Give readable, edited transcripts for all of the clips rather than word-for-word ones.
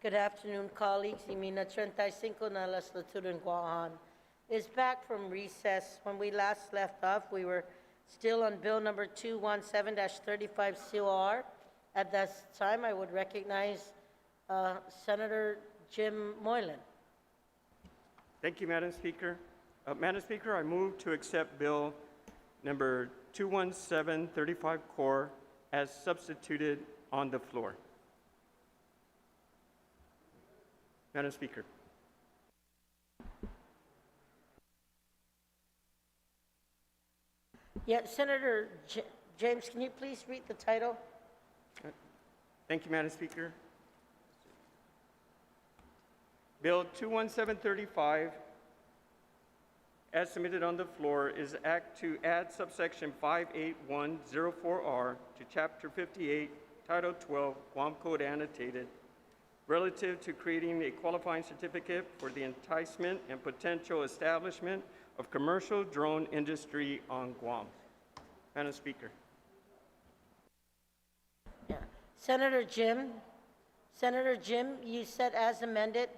Good afternoon, colleagues. Imina 35 na legislature in Guam is back from recess. When we last left off, we were still on bill number 217-35 COR. At that time, I would recognize Senator Jim Moylan. Thank you, Madam Speaker. Madam Speaker, I move to accept bill number 217-35 COR as substituted on the floor. Madam Speaker. Yeah, Senator James, can you please read the title? Thank you, Madam Speaker. Bill 21735, as submitted on the floor, is act to add subsection 58104R to Chapter 58, Title 12, Guam Code Annotated, relative to creating a qualifying certificate for the enticement and potential establishment of commercial drone industry on Guam. Madam Speaker. Yeah. Senator Jim, you said as amended.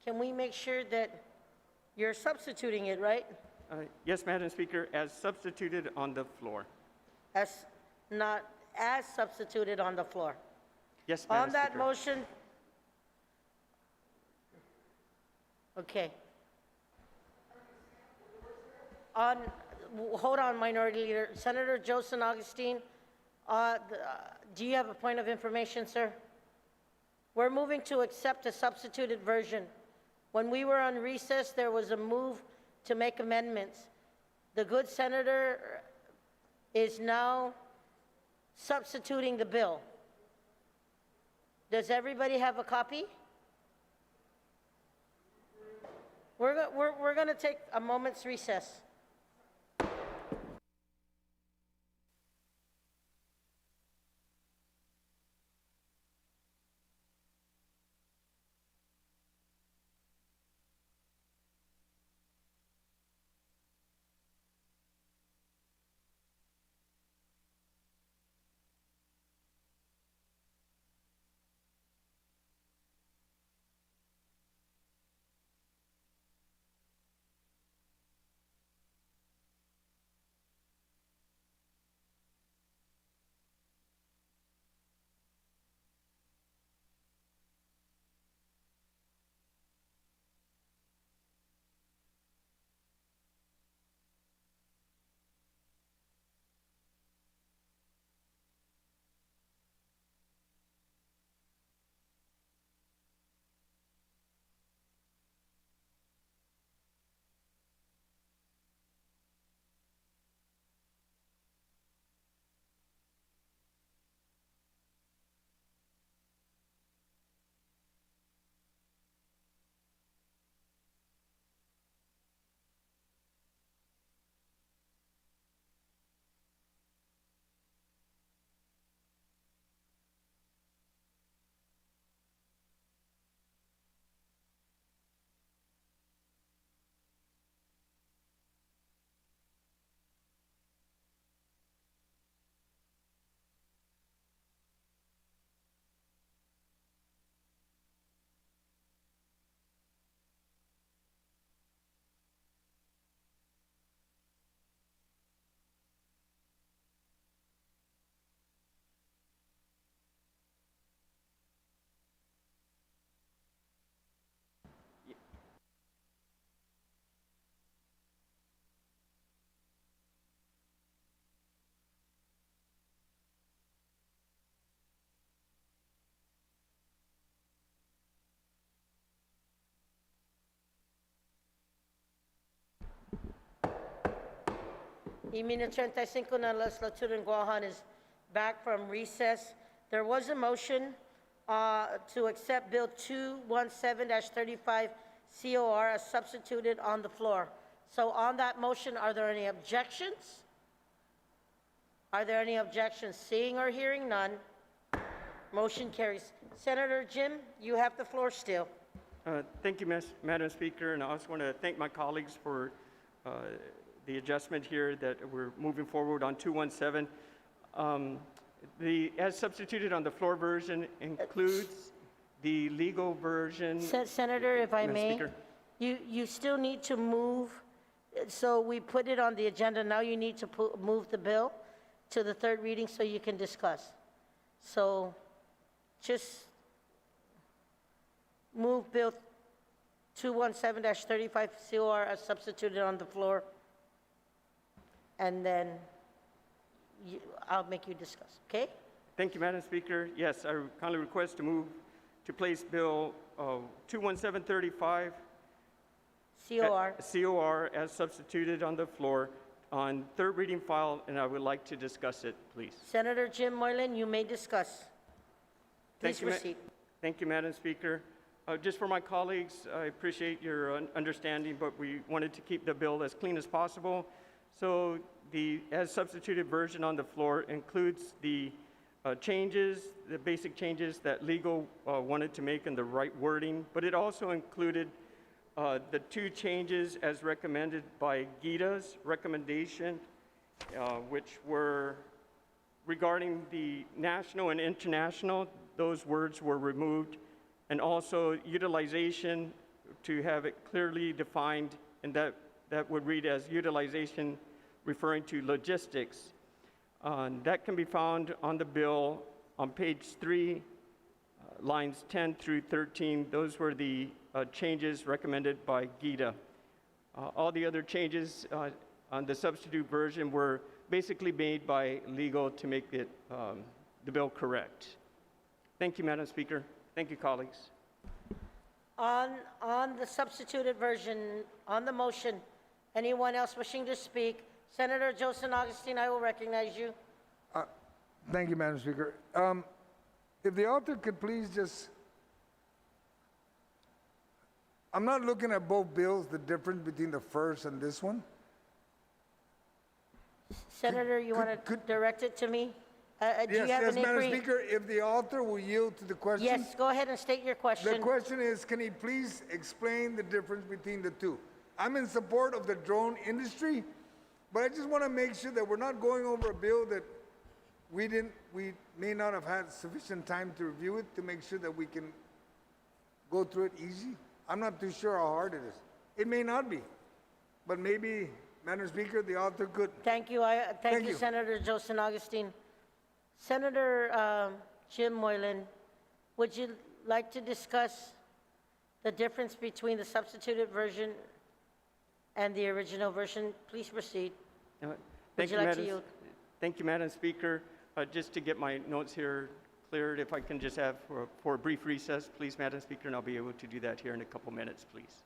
Can we make sure that you're substituting it, right? Yes, Madam Speaker, as substituted on the floor. Not as substituted on the floor. Yes, Madam Speaker. On that motion, okay. Hold on, Minority Leader. Senator Joseph Augustine, do you have a point of information, sir? We're moving to accept a substituted version. When we were on recess, there was a move to make amendments. The good senator is now substituting the bill. Does everybody have a copy? We're going to take a moment's recess. Imina 35 na legislature in Guam is back from recess. There was a motion to accept Bill 217-35 COR as substituted on the floor. So on that motion, are there any objections? Are there any objections? Seeing or hearing none, motion carries. Senator Jim, you have the floor still. Thank you, Madam Speaker, and I also want to thank my colleagues for the adjustment here that we're moving forward on 217. The as substituted on the floor version includes the legal version. Senator, if I Madam may, Speaker. you still need to move, so we put it on the agenda, now you need to move the bill to the third reading so you can discuss. So just move Bill 217-35 COR as substituted on the floor, and then I'll make you discuss, okay? Thank you, Madam Speaker. Yes, I kindly request to move to place Bill 21735 COR. COR as substituted on the floor on third reading file, and I would like to discuss it, please. Senator Jim Moylan, you may discuss. Please proceed. Thank you, Madam Speaker. Just for my colleagues, I appreciate your understanding, but we wanted to keep the bill as clean as possible. So the as substituted version on the floor includes the changes, the basic changes that legal wanted to make in the right wording, but it also included the two changes as recommended by GITA's recommendation, which were regarding the national and international. Those words were removed, and also utilization, to have it clearly defined, and that would read as utilization referring to logistics. That can be found on the bill on page 3, lines 10 through 13. Those were the changes recommended by GITA. All the other changes on the substitute version were basically made by legal to make it the bill correct. Thank you, Madam Speaker. Thank you, colleagues. On the substituted version, on the motion, anyone else wishing to speak? Senator Joseph Augustine, I will recognize you. Thank you, Madam Speaker. If the author could please just, I'm not looking at both bills, the difference between the first and this one. Senator, you want to direct it to me? Do you have Yes, any Madam Speaker, if the author will yield to the question. Yes, go ahead and state your The question. question is, can he please explain the difference between the two? I'm in support of the drone industry, but I just want to make sure that we're not going over a bill that we may not have had sufficient time to review it to make sure that we can go through it easy. I'm not too sure how hard it is. It may not be, but maybe, Madam Speaker, the author could. Thank you. Thank you, Senator Joseph Augustine. Senator Jim Moylan, would you like to discuss the difference between the substituted version and the original version? Please proceed. Thank you like to yield? Thank you, Madam Speaker. Just to get my notes here cleared, if I can just have for a brief recess, please, Madam Speaker, and I'll be able to do that here in a couple minutes, please.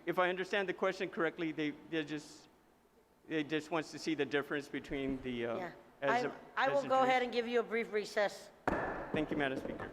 If I understand the question correctly, they just wants to see the difference between the. Yeah. I will go ahead and give you a brief recess. Thank you, Madam Speaker.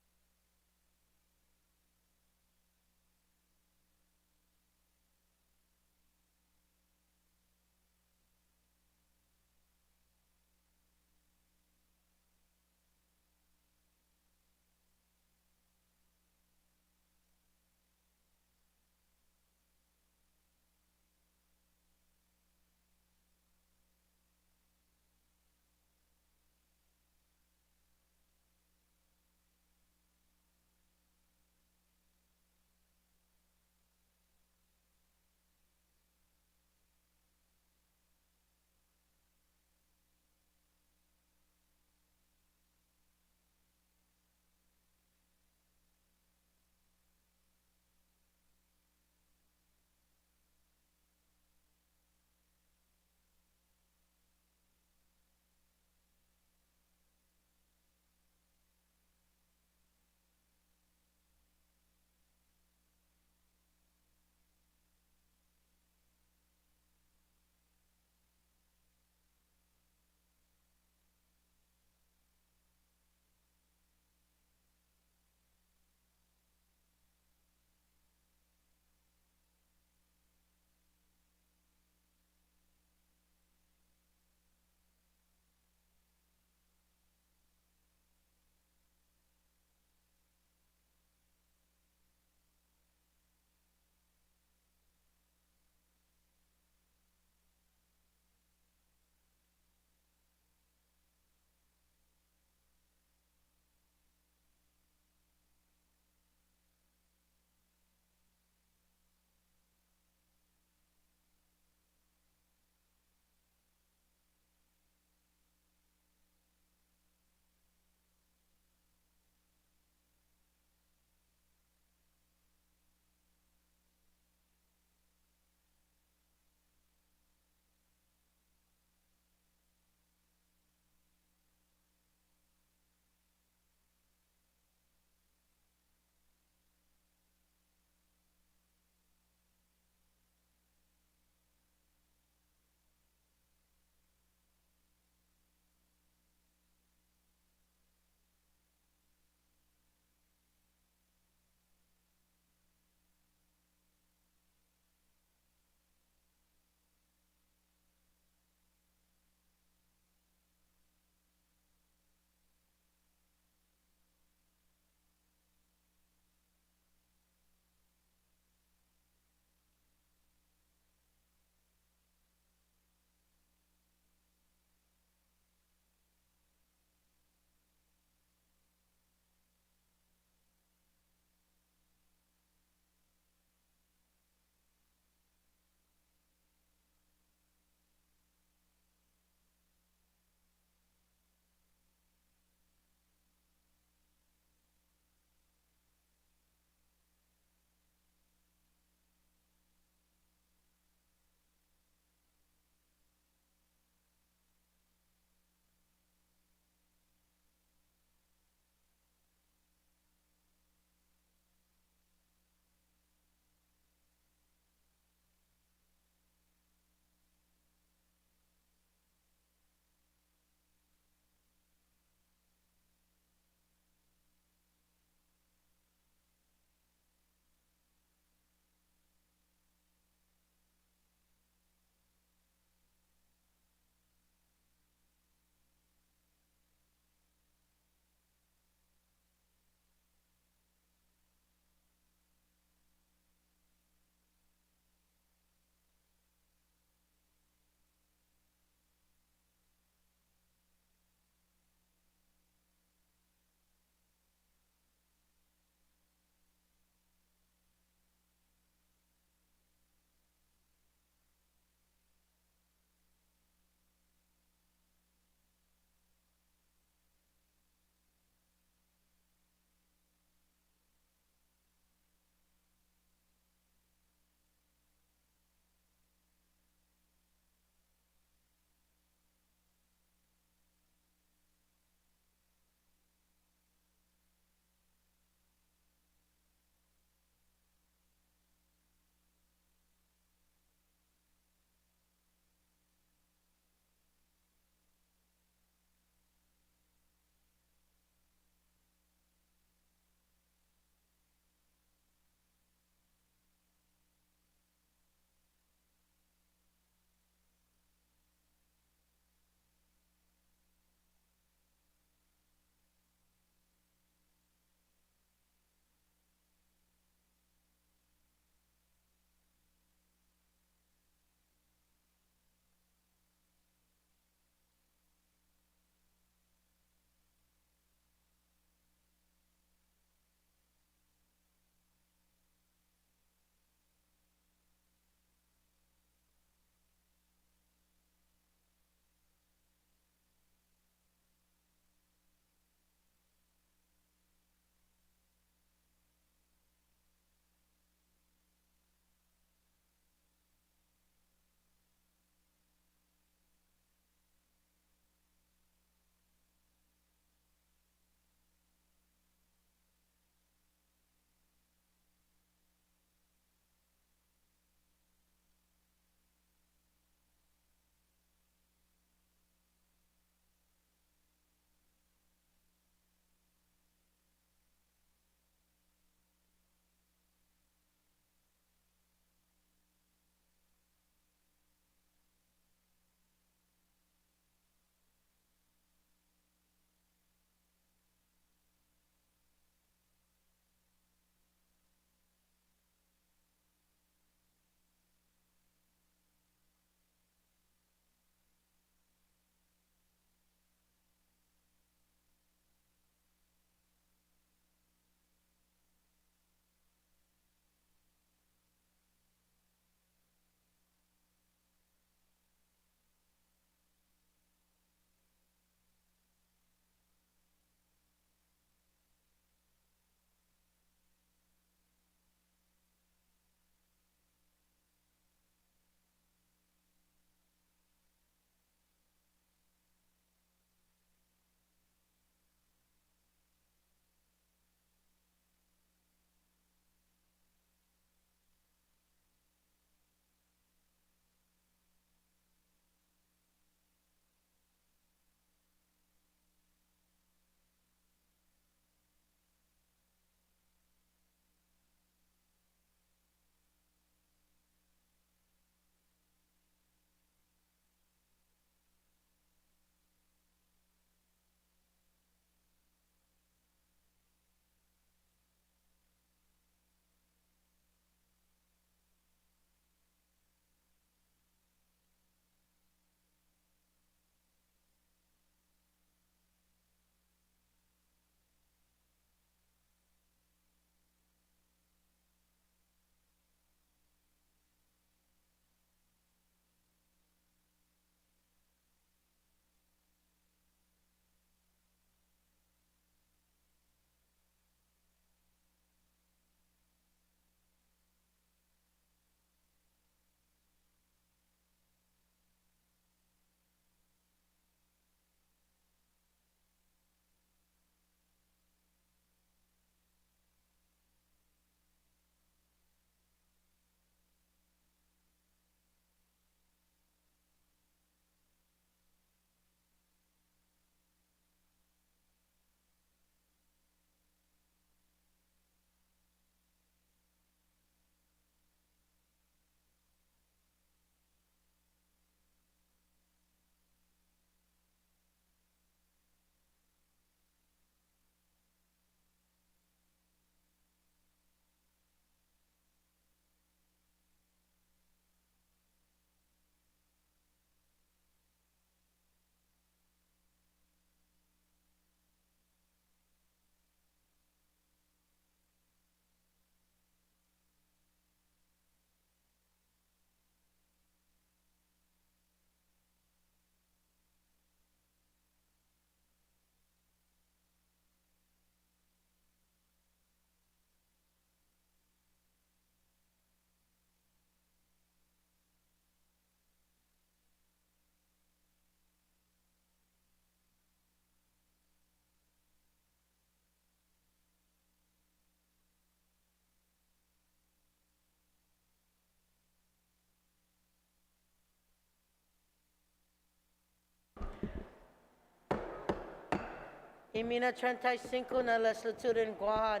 Imina 35 na legislatura in Guam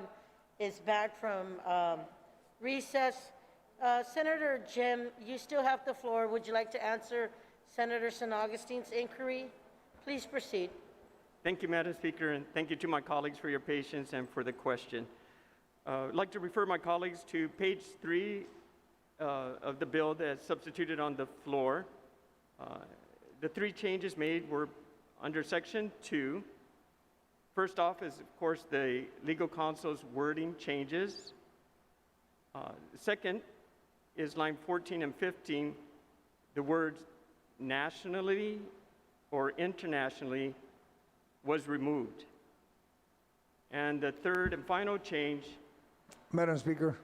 is back from recess. Senator Jim, you still have the floor. Would you like to answer Senator San Augustine's inquiry? Please proceed. Thank you, Madam Speaker, and thank you to my colleagues for your patience and for the question. I'd like to refer my colleagues to page 3 of the bill that's substituted on the floor. The 3 changes made were under Section 2. First off is, of course, the legal counsel's wording changes. Second is line 14 and 15, the words nationally or internationally was removed. And the third and final change. Madam Speaker,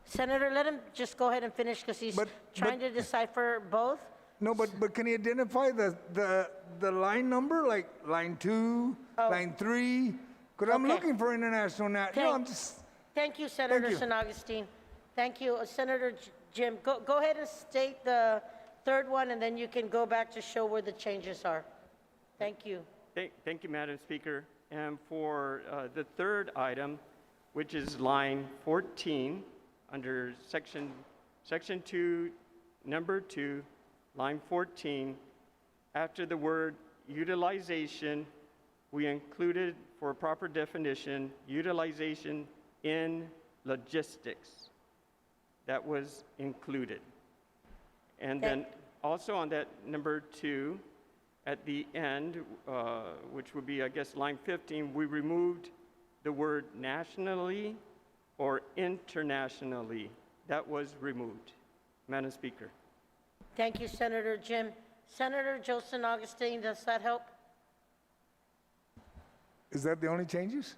Senator, let him just go ahead and finish because he's trying to decipher both. no, but can you identify the line number, like line 2, line 3? Because I'm Okay. looking for international, no, I'm just, Thank you, Senator you. San Augustine. Thank you. Senator Jim, go ahead and state the third one, and then you can go back to show where the changes are. Thank you. Thank you, Madam Speaker. And for the third item, which is line 14, under section 2, number 2, line 14, after the word utilization, we included, for a proper definition, utilization in logistics. That was included. And then also on that number 2, at the end, which would be, I guess, line 15, we removed the word nationally or internationally. That was removed. Madam Speaker. Thank you, Senator Jim. Senator Joe San Augustine, does that help? is that the only changes?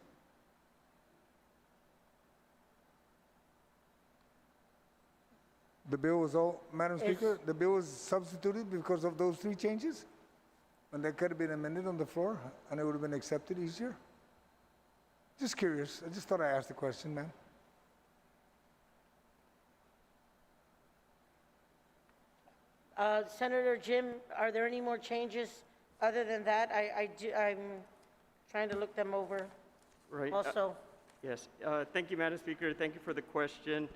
The bill was all, Madam Speaker, the bill was substituted because of those 3 changes? And that could have been amended on the floor, and it would have been accepted easier? Just curious, I just thought I'd ask the question, ma'am. Senator Jim, are there any more changes other than that? I'm trying to look them over Right. also. Yes. Thank you, Madam Speaker. Thank you for the question.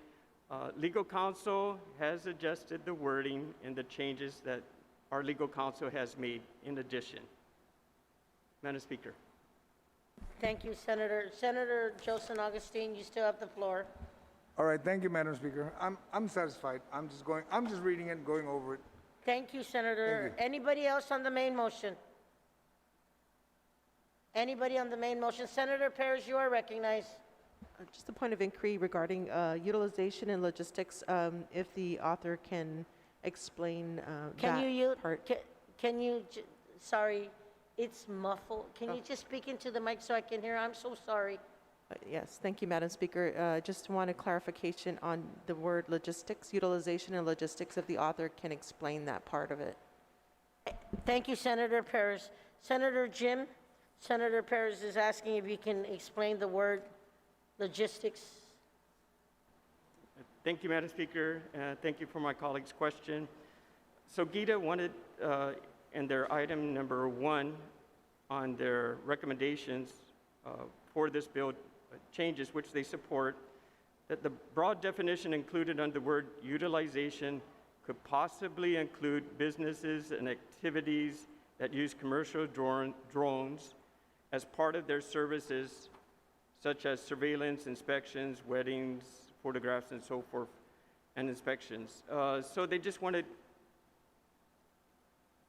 Legal counsel has adjusted the wording and the changes that our legal counsel has made in addition. Madam Speaker. Thank you, Senator. Senator Joe San Augustine, you still have the floor. All right, thank you, Madam Speaker. I'm satisfied. I'm just reading it and going over it. Thank you, Senator. Thank you. Anybody else on the main motion? Anybody on the main motion? Senator Perez, you are recognized. Just a point of inquiry regarding utilization and logistics, if the author can explain Can you, that part. can you, sorry, it's muffled. Can you just speak into the mic so I can hear? I'm so sorry. Yes, thank you, Madam Speaker. Just want a clarification on the word logistics, utilization and logistics, if the author can explain that part of it. Thank you, Senator Perez. Senator Jim, Senator Perez is asking if you can explain the word logistics. Thank you, Madam Speaker. Thank you for my colleague's question. So GITA wanted, in their item number 1 on their recommendations for this bill changes, which they support, that the broad definition included under the word utilization could possibly include businesses and activities that use commercial drones as part of their services, such as surveillance, inspections, weddings, photographs, and so forth, and inspections. So they just wanted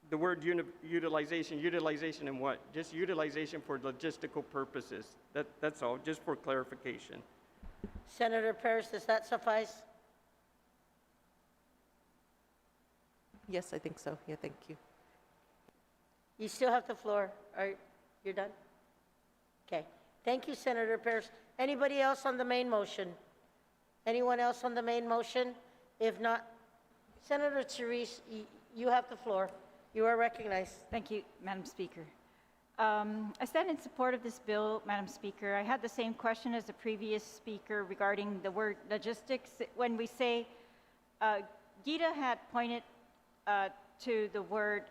the word utilization in what? Just utilization for logistical purposes. That's all, just for clarification. Senator Perez, does that suffice? Yes, I think so. Yeah, thank you. You still have the floor. You're done? Okay. Thank you, Senator Perez. Anybody else on the main motion? Anyone else on the main motion? If not, Senator Therese, you have the floor. You are recognized. Thank you, Madam Speaker. I stand in support of this bill, Madam Speaker. I had the same question as the previous speaker regarding the word logistics. When we say, Gita had pointed to the word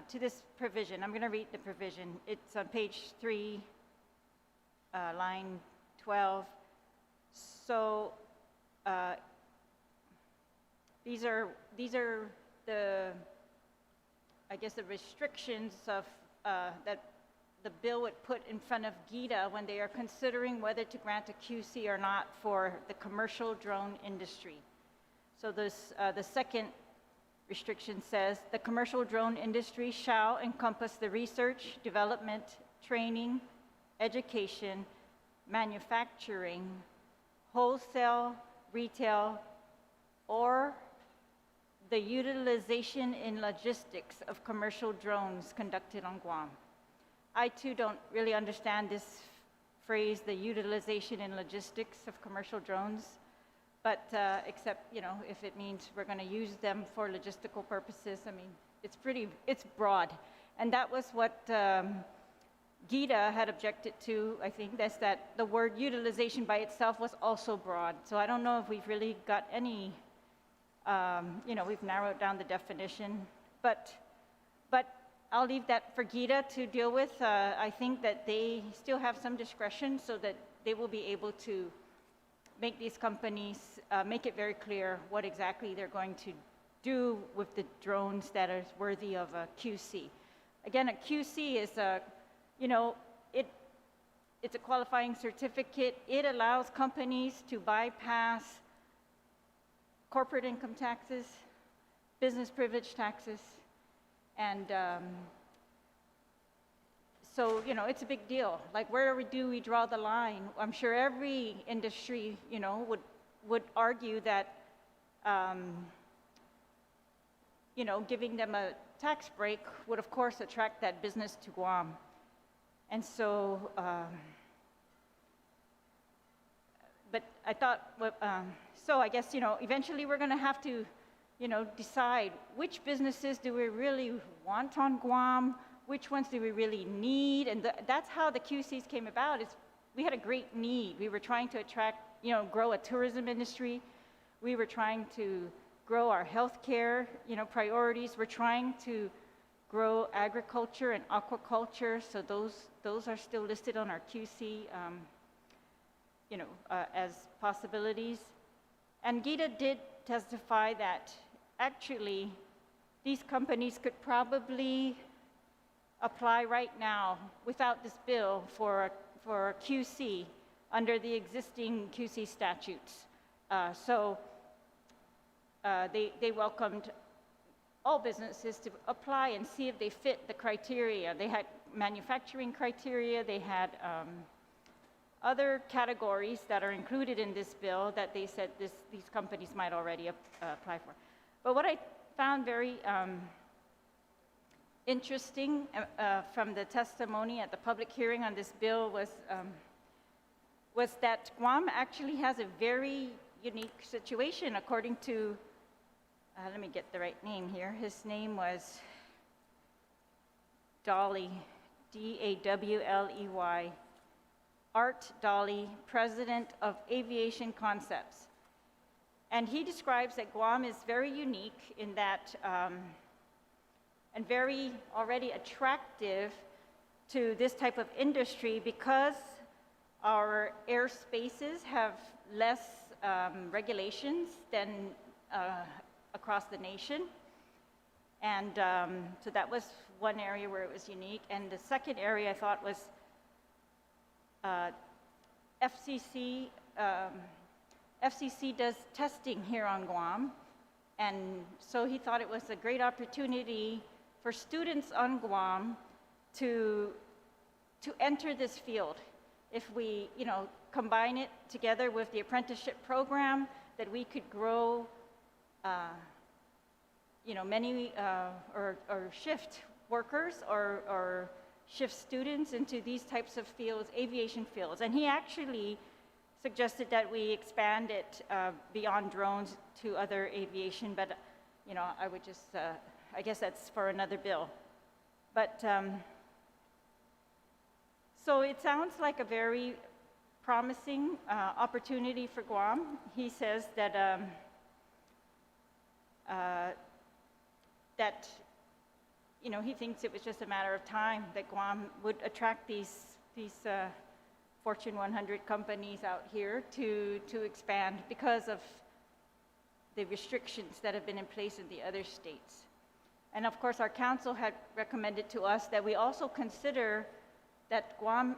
to this provision. I'm going to read the provision. It's on page 3, line 12. So these are the, I guess, the restrictions of that the bill would put in front of GITA when they are considering whether to grant a QC or not for the commercial drone industry. So this, the second restriction says, the commercial drone industry shall encompass the research, development, training, education, manufacturing, wholesale, retail, or the utilization in logistics of commercial drones conducted on Guam. I too don't really understand this phrase, the utilization in logistics of commercial drones, but except, you know, if it means we're going to use them for logistical purposes, I mean, it's broad. And that was what GITA had objected to, I think, that's that the word utilization by itself was also broad. So I don't know if we've really got any, you know, we've narrowed down the definition, but I'll leave that for GITA to deal with. I think that they still have some discretion so that they will be able to make these companies, make it very clear what exactly they're going to do with the drones that are worthy of a QC. Again, a QC is a, you know, it's a qualifying certificate. It allows companies to bypass corporate income taxes, business privilege taxes, and so, you know, it's a big deal. Like, where do we draw the line? I'm sure every industry, you know, would argue that, you know, giving them a tax break would, of course, attract that business to Guam. And so, but I thought, so I guess, you know, eventually we're going to have to, you know, decide which businesses do we really want on Guam, which ones do we really need, and that's how the QCs came about. Is we had a great need. We were trying to attract, you know, grow a tourism industry. We were trying to grow our healthcare, you know, priorities. We're trying to grow agriculture and aquaculture. So those are still listed on our QC, you know, as possibilities. And GITA did testify that actually these companies could probably apply right now without this bill for a QC under the existing QC statutes. So they welcomed all businesses to apply and see if they fit the criteria. They had manufacturing criteria, they had other categories that are included in this bill that they said these companies might already apply for. But what I found very interesting from the testimony at the public hearing on this bill was that Guam actually has a very unique situation according to, let me get the right name here. His name was Dawley, D-A-W-L-E-Y, Art Dawley, president of Aviation Concepts. And he describes that Guam is very unique in that, and very already attractive to this type of industry because our airspaces have less regulations than across the nation. And so that was one area where it was unique. And the second area I thought was FCC. FCC does testing here on Guam. And so he thought it was a great opportunity for students on Guam to enter this field. If we, you know, combine it together with the apprenticeship program, that we could grow, you know, many or shift workers or shift students into these types of fields, aviation fields. And he actually suggested that we expand it beyond drones to other aviation, but, you know, I would just, I guess that's for another bill. But, so it sounds like a very promising opportunity for Guam. He says that, that you know, he thinks it was just a matter of time that Guam would attract these Fortune 100 companies out here to expand because of the restrictions that have been in place in the other states. And of course, our council had recommended to us that we also consider that Guam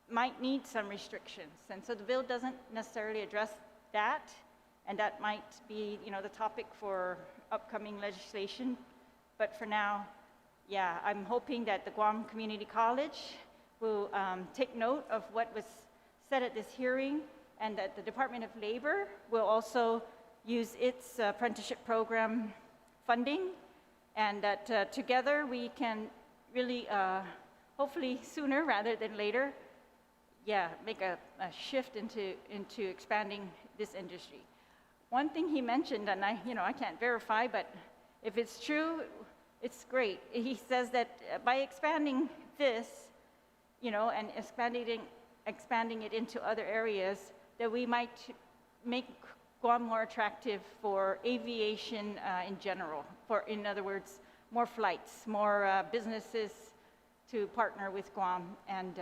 might need some restrictions. And so the bill doesn't necessarily address that, and that might be, you know, the topic for upcoming legislation. But for now, yeah, I'm hoping that the Guam Community College will take note of what was said at this hearing, and that the Department of Labor will also use its apprenticeship program funding, and that together we can really, hopefully sooner rather than later, yeah, make a shift into expanding this industry. One thing he mentioned, and I can't verify, but if it's true, it's great. He says that by expanding this, and expanding it into other areas, that we might make Guam more attractive for aviation in general. In other words, more flights, more businesses to partner with Guam, and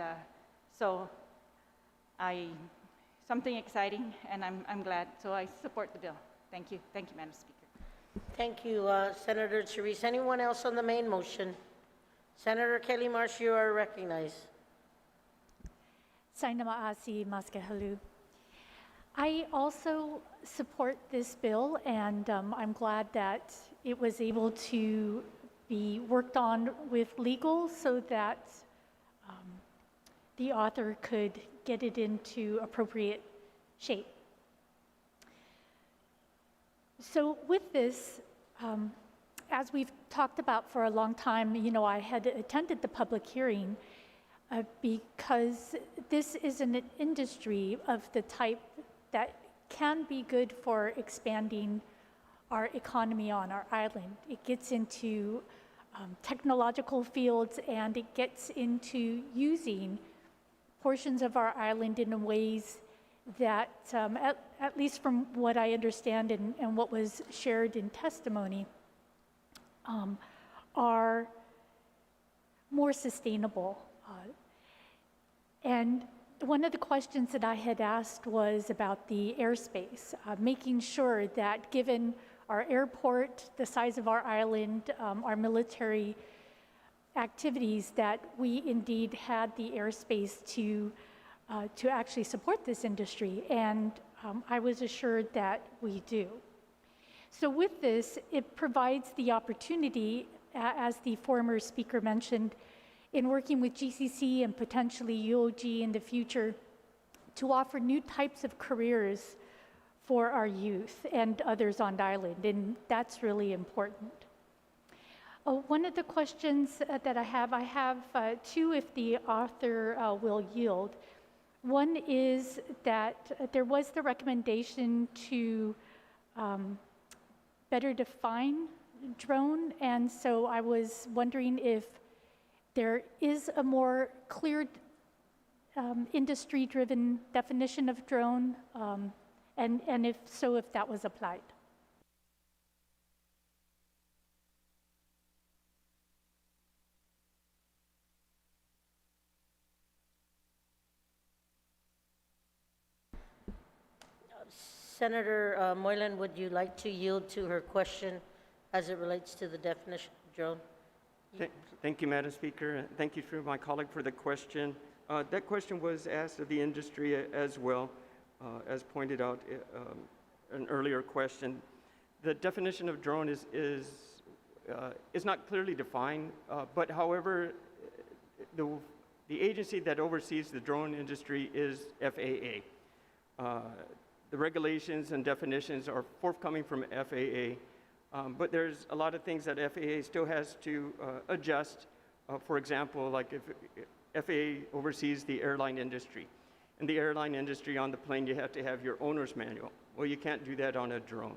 so something exciting, and I'm glad. So I support the bill. Thank you, Madam Speaker. Thank you, Senator Therese. Anyone else on the main motion? Senator Kelly Marsh, you are recognized. Sainama Asi Maskahalu. I also support this bill, and I'm glad that it was able to be worked on with legal so that the author could get it into appropriate shape. So with this, as we've talked about for a long time, I had attended the public hearing because this is an industry of the type that can be good for expanding our economy on our island. It gets into technological fields, and it gets into using portions of our island in ways that, at least from what I understand and what was shared in testimony, are more sustainable. And one of the questions that I had asked was about the airspace, making sure that given our airport, the size of our island, our military activities, that we indeed had the airspace to actually support this industry, and I was assured that we do. So with this, it provides the opportunity, as the former speaker mentioned, in working with GCC and potentially UOG in the future, to offer new types of careers for our youth and others on the island, and that's really important. One of the questions that I have two if the author will yield. One is that there was the recommendation to better define drone, and so I was wondering if there is a more clear industry-driven definition of drone, and if so, if that was applied. Senator Moylan, would you like to yield to her question as it relates to the definition of drone? Thank you, Madam Speaker. Thank you for my colleague for the question. That question was asked of the industry as well, as pointed out an earlier question. The definition of drone is not clearly defined, but however, the agency that oversees the drone industry is FAA. The regulations and definitions are forthcoming from FAA, but there's a lot of things that FAA still has to adjust. For example, like if FAA oversees the airline industry. In the airline industry, on the plane, you have to have your owner's manual. Well, you can't do that on a drone.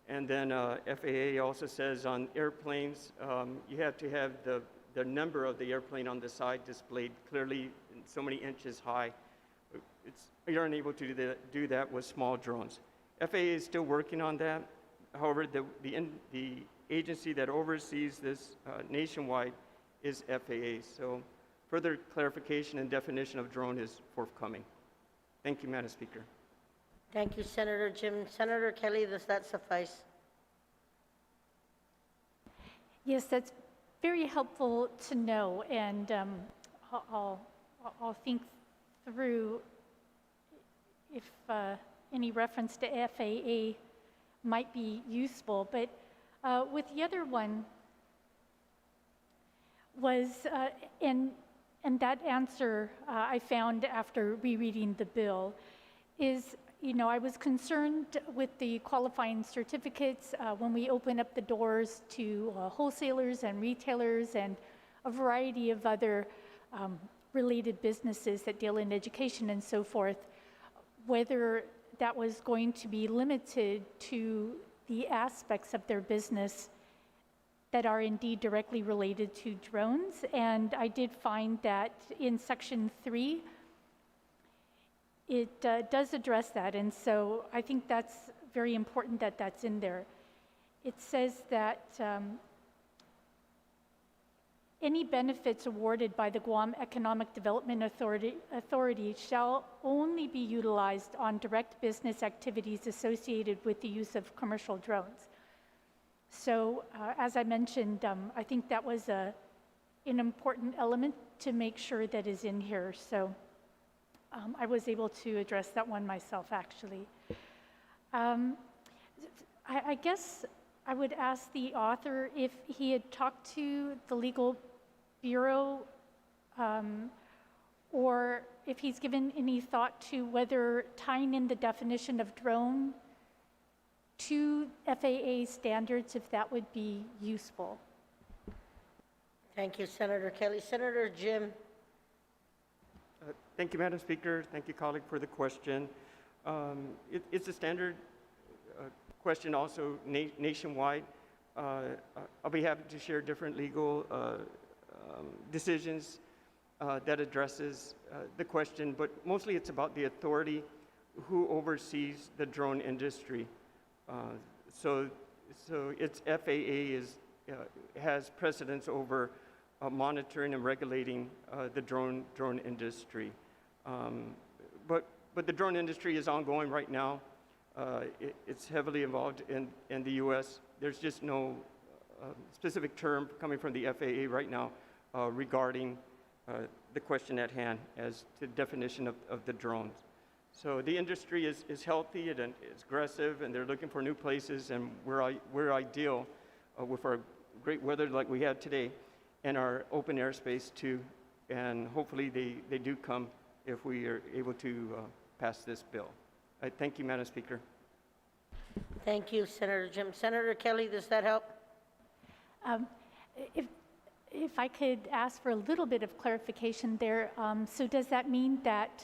And then FAA also says on airplanes, you have to have the number of the airplane on the side displayed clearly so many inches high. You're unable to do that with small drones. FAA is still working on that. However, the agency that oversees this nationwide is FAA. So further clarification and definition of drone is forthcoming. Thank you, Madam Speaker. Thank you, Senator Jim. Senator Kelly, does that suffice? Yes, that's very helpful to know, and I'll think through if any reference to FAA might be useful. But with the other one was, and that answer I found after rereading the bill, is, you know, I was concerned with the qualifying certificates when we open up the doors to wholesalers and retailers and a variety of other related businesses that deal in education and so forth, whether that was going to be limited to the aspects of their business that are indeed directly related to drones. And I did find that in Section 3, it does address that, and so I think that's very important that that's in there. It says that any benefits awarded by the Guam Economic Development Authority shall only be utilized on direct business activities associated with the use of commercial drones. So as I mentioned, I think that was an important element to make sure that is in here. So I was able to address that one myself, actually. I guess I would ask the author if he had talked to the legal bureau or if he's given any thought to whether tying in the definition of drone to FAA standards, if that would be useful. Thank you, Senator Kelly. Senator Jim. Thank you, Madam Speaker. Thank you, colleague, for the question. It's a standard question also nationwide. I'll be happy to share different legal decisions that addresses the question, but mostly it's about the authority who oversees the drone industry. So its FAA has precedence over monitoring and regulating the drone industry. But the drone industry is ongoing right now. It's heavily involved in the U.S. There's just no specific term coming from the FAA right now regarding the question at hand as to definition of the drones. So the industry is healthy and it's aggressive, and they're looking for new places, and we're ideal with our great weather like we had today and our open airspace too, and hopefully they do come if we are able to pass this bill. I thank you, Madam Speaker. Thank you, Senator Jim. Senator Kelly, does that help? If I could ask for a little bit of clarification there, so does that mean that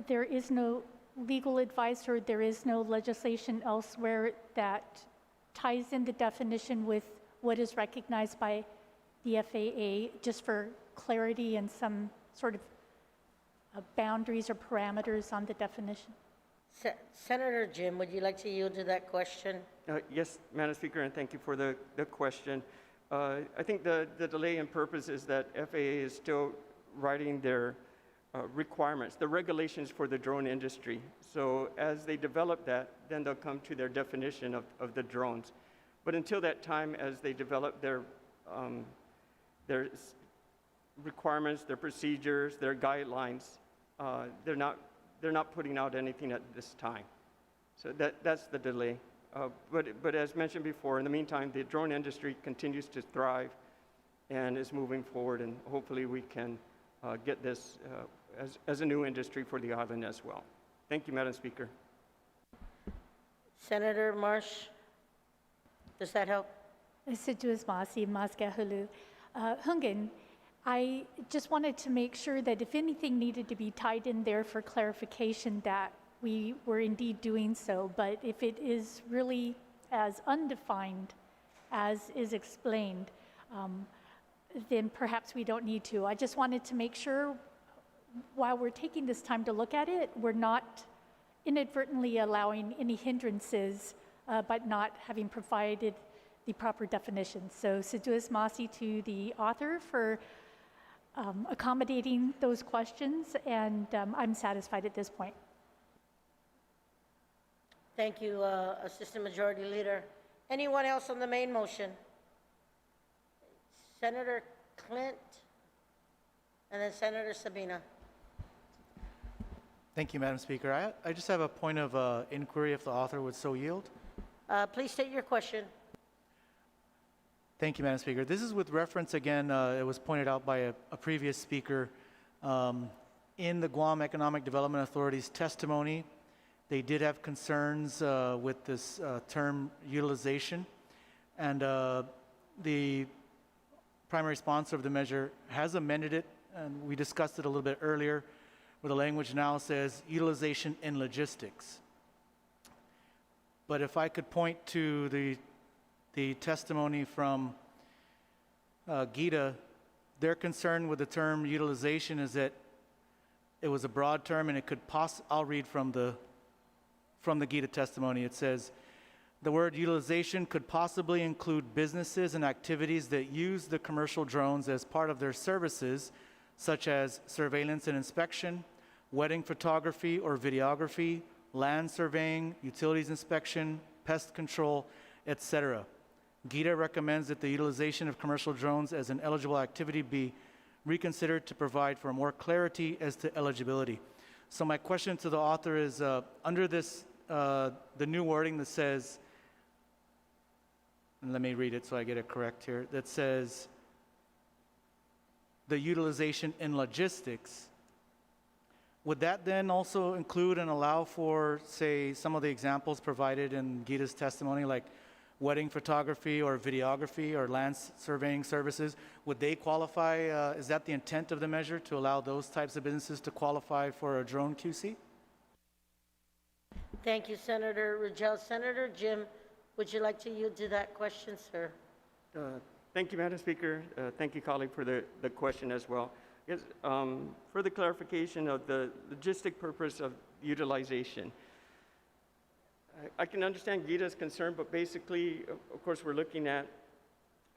there is no legal advice or there is no legislation elsewhere that ties in the definition with what is recognized by the FAA, just for clarity and some sort of boundaries or parameters on the definition? Senator Jim, would you like to yield to that question? Yes, Madam Speaker, and thank you for the question. I think the delay in purpose is that FAA is still writing their requirements, the regulations for the drone industry. So as they develop that, then they'll come to their definition of the drones. But until that time, as they develop their requirements, their procedures, their guidelines, they're not putting out anything at this time. So that's the delay. But as mentioned before, in the meantime, the drone industry continues to thrive and is moving forward, and hopefully we can get this as a new industry for the island as well. Thank you, Madam Speaker. Senator Marsh, does that help? Hungen, I just wanted to make sure that if anything needed to be tied in there for clarification, that we were indeed doing so. But if it is really as undefined as is explained, then perhaps we don't need to. I just wanted to make sure while we're taking this time to look at it, we're not inadvertently allowing any hindrances, but not having provided the proper definitions. So Seduas Masi to the author for accommodating those questions, and I'm satisfied at this point. Thank you, Assistant Majority Leader. Anyone else on the main motion? Senator Clint, and then Senator Sabina. Thank you, Madam Speaker. I just have a point of inquiry if the author would so yield. Please state your question. Thank you, Madam Speaker. This is with reference, again, it was pointed out by a previous speaker. In the Guam Economic Development Authority's testimony, they did have concerns with this term utilization. And the primary sponsor of the measure has amended it, and we discussed it a little bit earlier, where the language now says utilization in logistics. But if I could point to the testimony from GITA, their concern with the term utilization is that it was a broad term and it could I'll read from the GITA testimony. It says, the word utilization could possibly include businesses and activities that use the commercial drones as part of their services, such as surveillance and inspection, wedding photography or videography, land surveying, utilities inspection, pest control, etc. GITA recommends that the utilization of commercial drones as an eligible activity be reconsidered to provide for more clarity as to eligibility. So my question to the author is, under this, the new wording that says, and let me read it so I get it correct here, that says the utilization in logistics, would that then also include and allow for, say, some of the examples provided in GITA's testimony, like wedding photography or videography or land surveying services? Would they qualify, is that the intent of the measure, to allow those types of businesses to qualify for a drone QC? Thank you, Senator Ruggiero. Senator Jim, would you like to yield to that question, sir? Thank you, Madam Speaker. Thank you, colleague, for the question as well. Yes, for the clarification of the logistic purpose of utilization, I can understand Gita's concern, but basically, of course, we're looking at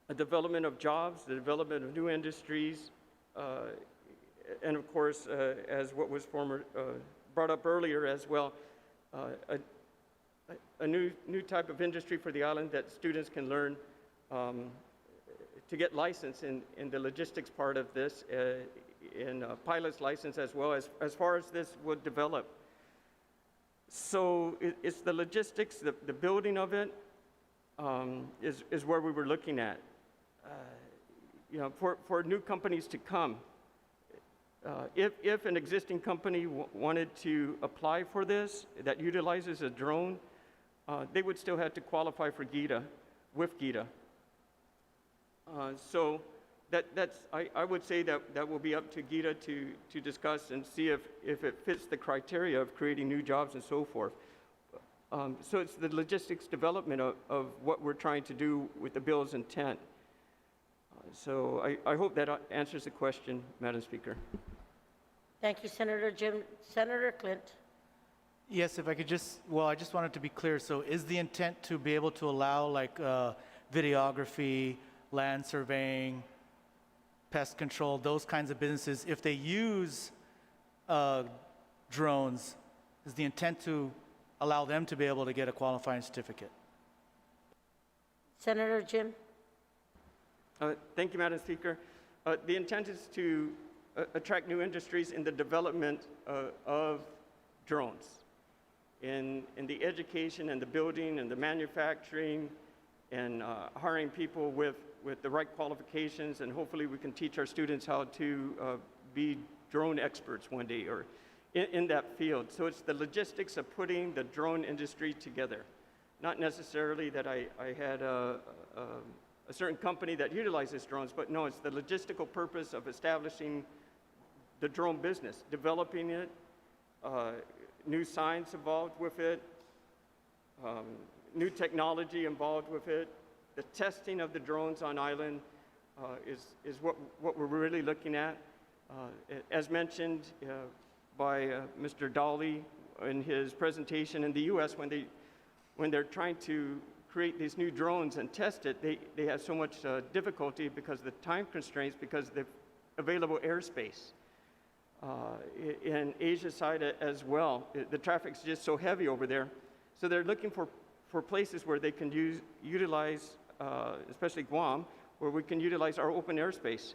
a development of jobs, the development of new industries, and of course, as what was brought up earlier as well, a new type of industry for the island that students can learn to get licensed in the logistics part of this, in pilot's license as well, as far as this would develop. So it's the logistics, the building of it is where we were looking at. For new companies to come, if an existing company wanted to apply for this that utilizes a drone, they would still have to qualify for GITA, with GITA. So I would say that will be up to GITA to discuss and see if it fits the criteria of creating new jobs and so forth. So it's the logistics development of what we're trying to do with the bill's intent. So I hope that answers the question, Madam Speaker. Thank you, Senator Jim. Senator Clint. Yes, if I could I just wanted to be clear. So is the intent to be able to allow like videography, land surveying, pest control, those kinds of businesses, if they use drones, is the intent to allow them to be able to get a qualifying certificate? Senator Jim. Thank you, Madam Speaker. The intent is to attract new industries in the development of drones, in the education and the building and the manufacturing, and hiring people with the right qualifications, and hopefully we can teach our students how to be drone experts one day or in that field. So it's the logistics of putting the drone industry together. Not necessarily that I had a certain company that utilizes drones, but no, it's the logistical purpose of establishing the drone business, developing it, new science involved with it, new technology involved with it. The testing of the drones on island is what we're really looking at. As mentioned by Mr. Dawley in his presentation in the U.S., when they're trying to create these new drones and test it, they have so much difficulty because of the time constraints, because of the available airspace. In Asia side as well, the traffic's just so heavy over there. So they're looking for places where they can utilize, especially Guam, where we can utilize our open airspace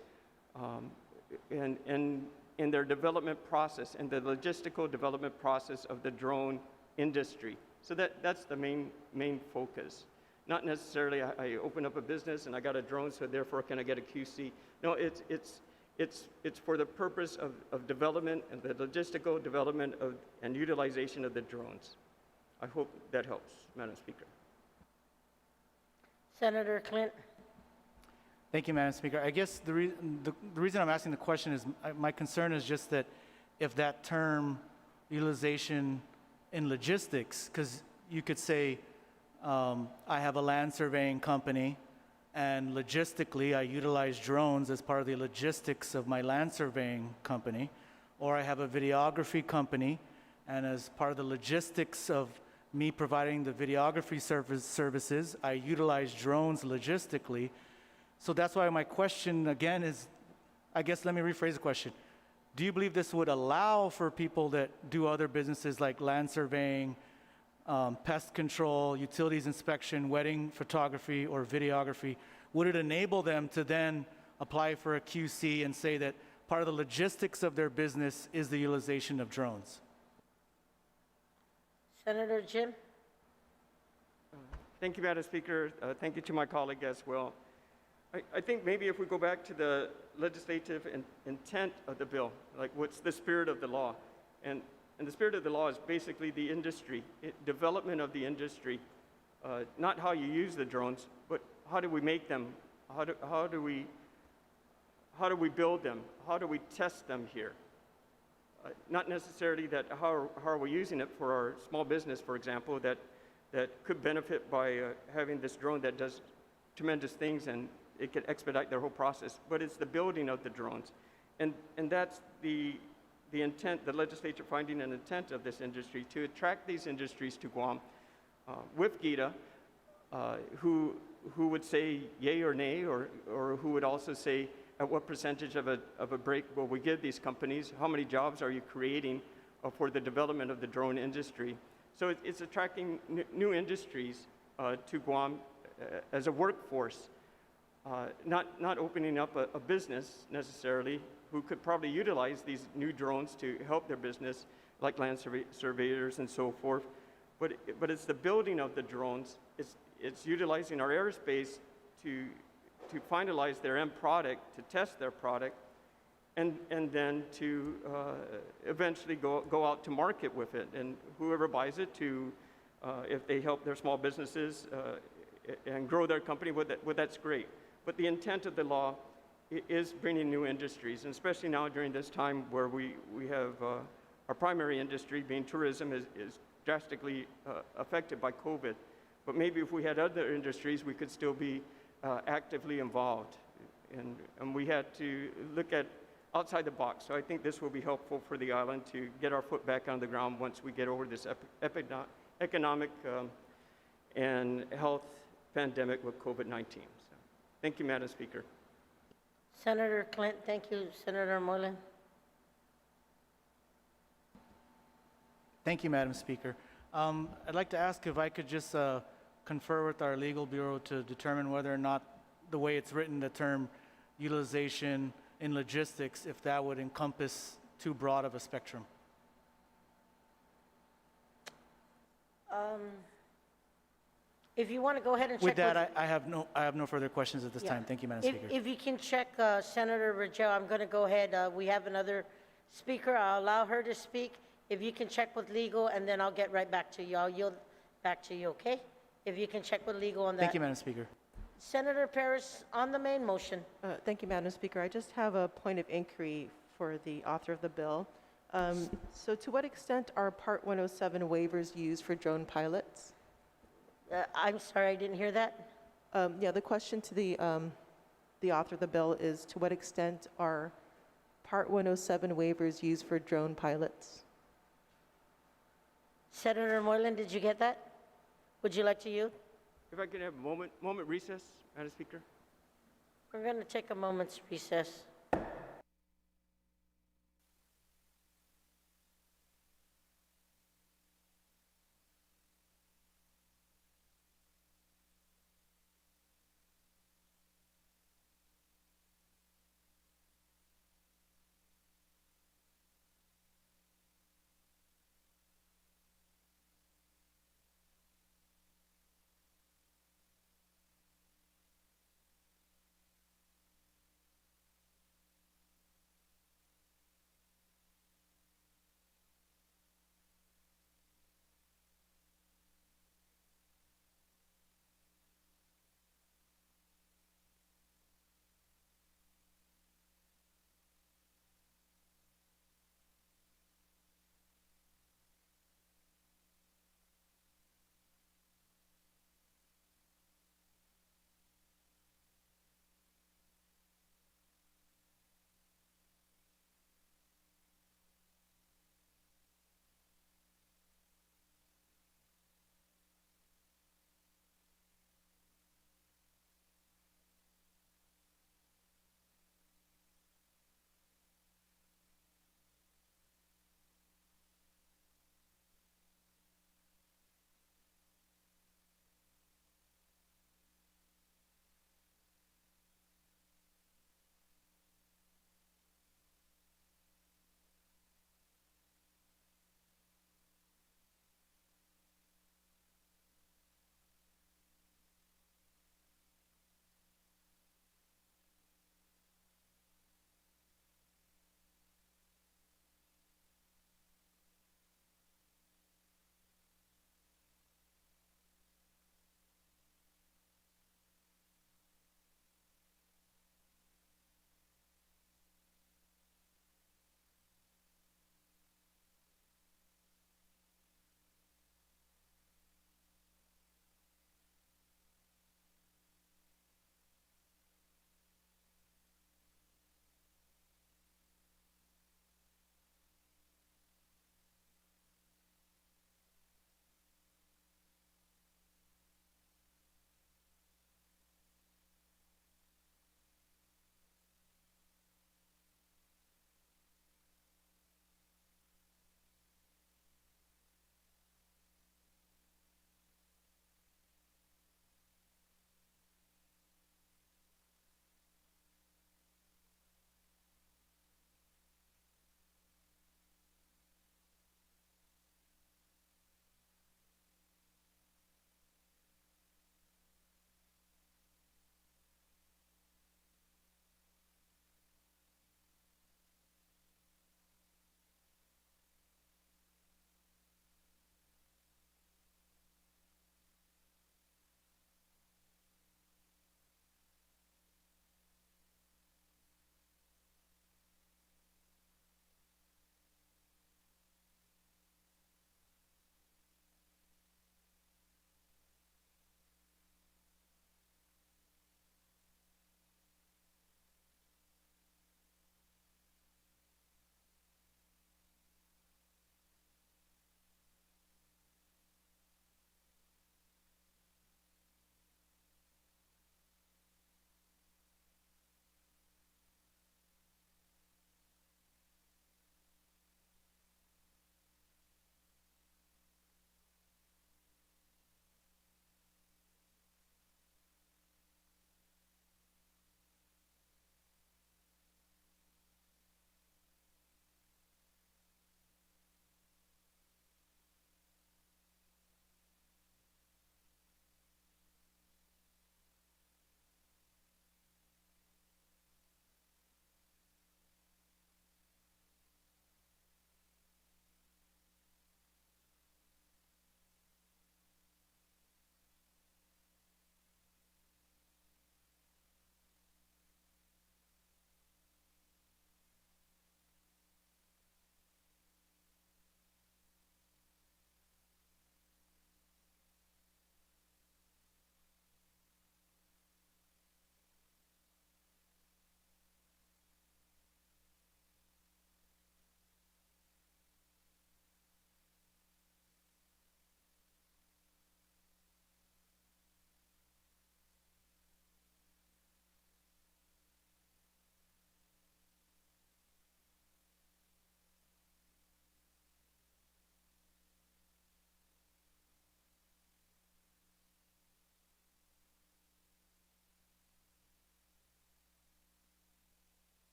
in their development process and the logistical development process of the drone industry. So that's the main focus. Not necessarily I open up a business and I got a drone, so therefore can I get a QC? No, it's for the purpose of development and the logistical development and utilization of the drones. I hope that helps, Madam Speaker. Senator Clint? Thank you, Madam Speaker. I guess the reason I'm asking the question is my concern is just that if that term utilization in logistics, because you could say I have a land surveying company and logistically I utilize drones as part of the logistics of my land surveying company, or I have a videography company and as part of the logistics of me providing the videography services, I utilize drones logistically. So that's why my question again is, I guess let me rephrase the question. Do you believe this would allow for people that do other businesses like land surveying, pest control, utilities inspection, wedding photography, or videography? Would it enable them to then apply for a QC and say that part of the logistics of their business is the utilization of drones? Senator Jim? Thank you, Madam Speaker. Thank you to my colleague as well. I think maybe if we go back to the legislative intent of the bill, like what's the spirit of the law? And the spirit of the law is basically the industry, development of the industry, not how you use the drones, but how do we make them? How do we build them? How do we test them here? Not necessarily that how are we using it for our small business, for example, that could benefit by having this drone that does tremendous things and it could expedite their whole process, but it's the building of the drones. And that's the intent, the legislature finding an intent of this industry to attract these industries to Guam with GITA, who would say yay or nay, or who would also say at what percentage of a break will we give these companies? How many jobs are you creating for the development of the drone industry? So it's attracting new industries to Guam as a workforce. Not opening up a business necessarily, who could probably utilize these new drones to help their business, like land surveyors and so forth. But it's the building of the drones. It's utilizing our airspace to finalize their end product, to test their product, and then to eventually go out to market with it. And whoever buys it, if they help their small businesses and grow their company, that's great. But the intent of the law is bringing new industries, and especially now during this time where we have our primary industry being tourism is drastically affected by COVID. But maybe if we had other industries, we could still be actively involved. And we had to look at outside the box. So I think this will be helpful for the island to get our foot back on the ground once we get over this economic and health pandemic with COVID-19. So, thank you, Madam Speaker. Senator Clint, thank you. Senator Moylan? Thank you, Madam Speaker. I'd like to ask if I could just confer with our legal bureau to determine whether or not the way it's written, the term utilization in logistics, if that would encompass too broad of a spectrum. If you want to go ahead and check With that, I have no further questions at this time. Thank you, Madam Speaker. If you can check Senator Rangel, I'm going to go ahead. We have another speaker. I'll allow her to speak. If you can check with legal, and then I'll get right back to you. I'll yield back to you, okay? If you can check with legal on that. Thank you, Madam Speaker. Senator Paris, on the main motion. Thank you, Madam Speaker. I just have a point of inquiry for the author of the bill. So to what extent are Part 107 waivers used for drone pilots? I'm sorry, I didn't hear that. Yeah, the question to the author of the bill is, to what extent are Part 107 waivers used for drone pilots? Senator Moylan, did you get that? Would you like to yield? If I could have a moment recess, Madam Speaker? We're going to take a moment's recess.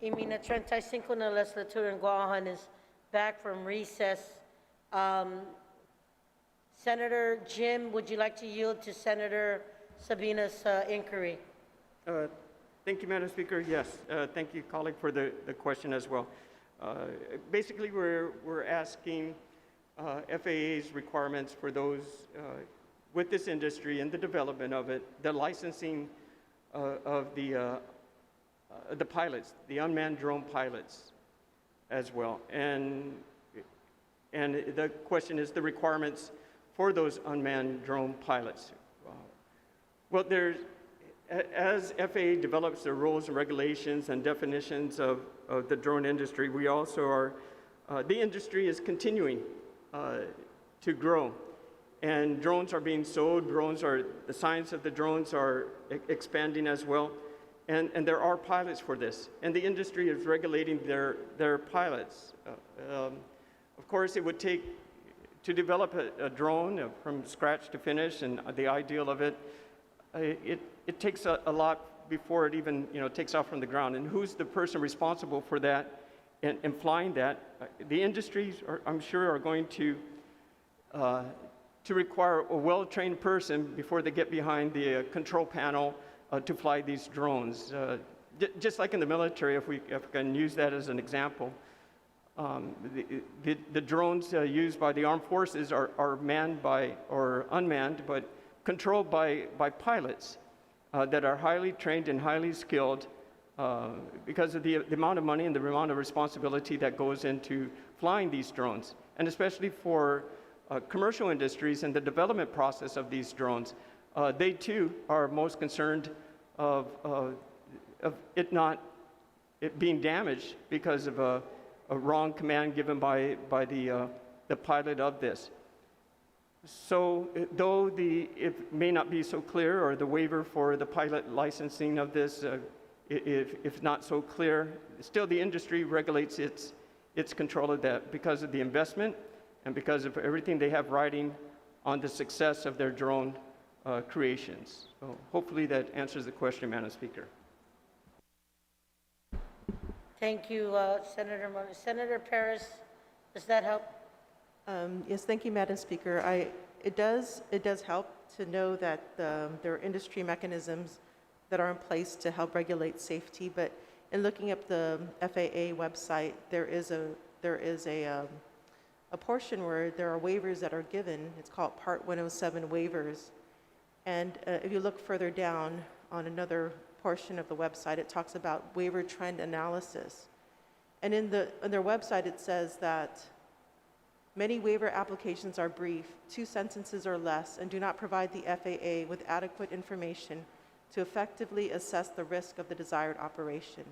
y mi na 35 na legislatura in Guam is back from recess. Senator Jim, would you like to yield to Senator Sabina's inquiry? Thank you, Madam Speaker. Yes, thank you, colleague, for the question as well. Basically, we're asking FAA's requirements for those with this industry and the development of it, the licensing of the pilots, the unmanned drone pilots as well. And the question is the requirements for those unmanned drone pilots. Well, as FAA develops their rules and regulations and definitions of the drone industry, we also are, the industry is continuing to grow. And drones are being sold, the science of the drones are expanding as well. And there are pilots for this. And the industry is regulating their pilots. Of course, it would take, to develop a drone from scratch to finish, and the ideal of it, it takes a lot before it even takes off from the ground. And who's the person responsible for that and flying that? The industries, I'm sure, are going to require a well-trained person before they get behind the control panel to fly these drones. Just like in the military, if we can use that as an example. The drones used by the armed forces are manned by, or unmanned, but controlled by pilots that are highly trained and highly skilled because of the amount of money and the amount of responsibility that goes into flying these drones. And especially for commercial industries and the development process of these drones, they too are most concerned of it being damaged because of a wrong command given by the pilot of this. So though it may not be so clear, or the waiver for the pilot licensing of this, if not so clear, still the industry regulates its control of that because of the investment and because of everything they have riding on the success of their drone creations. So hopefully that answers the question, Madam Speaker. Thank you, Senator Mona. Senator Perez, does that help? Yes, thank you, Madam Speaker. It does help to know that there are industry mechanisms that are in place to help regulate safety. But in looking up the FAA website, there is a portion where there are waivers that are given. It's called Part 107 waivers. And if you look further down on another portion of the website, it talks about waiver trend analysis. And on their website, it says that many waiver applications are brief, 2 sentences or less, and do not provide the FAA with adequate information to effectively assess the risk of the desired operation.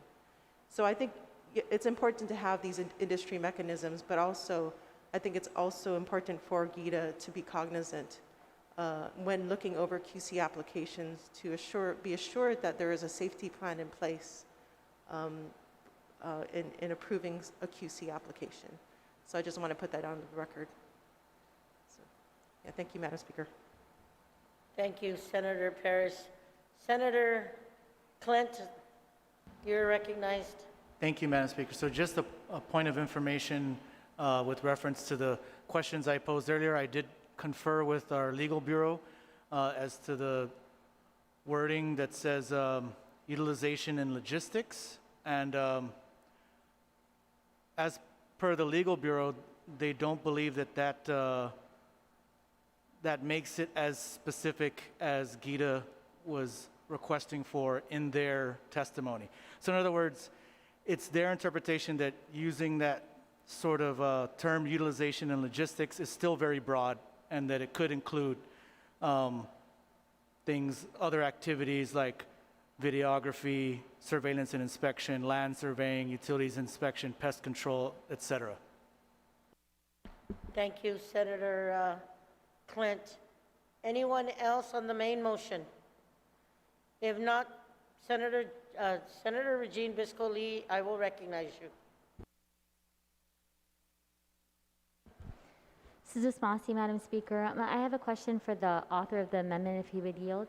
So I think it's important to have these industry mechanisms, but also I think it's also important for GITA to be cognizant when looking over QC applications to be assured that there is a safety plan in place in approving a QC application. So I just want to put that on the record. So, yeah, thank you, Madam Speaker. Thank you, Senator Perez. Senator Clint, you're recognized. Thank you, Madam Speaker. So just a point of information with reference to the questions I posed earlier. I did confer with our legal bureau as to the wording that says utilization and logistics. And as per the legal bureau, they don't believe that makes it as specific as GITA was requesting for in their testimony. So in other words, it's their interpretation that using that sort of term utilization and logistics is still very broad, and that it could include other activities like videography, surveillance and inspection, land surveying, utilities inspection, pest control, etc. Thank you, Senator Clint. Anyone else on the main motion? If not, Senator Regine Bisco-Lee, I will recognize you. Suzus Masi, Madam Speaker. I have a question for the author of the amendment, if he would yield.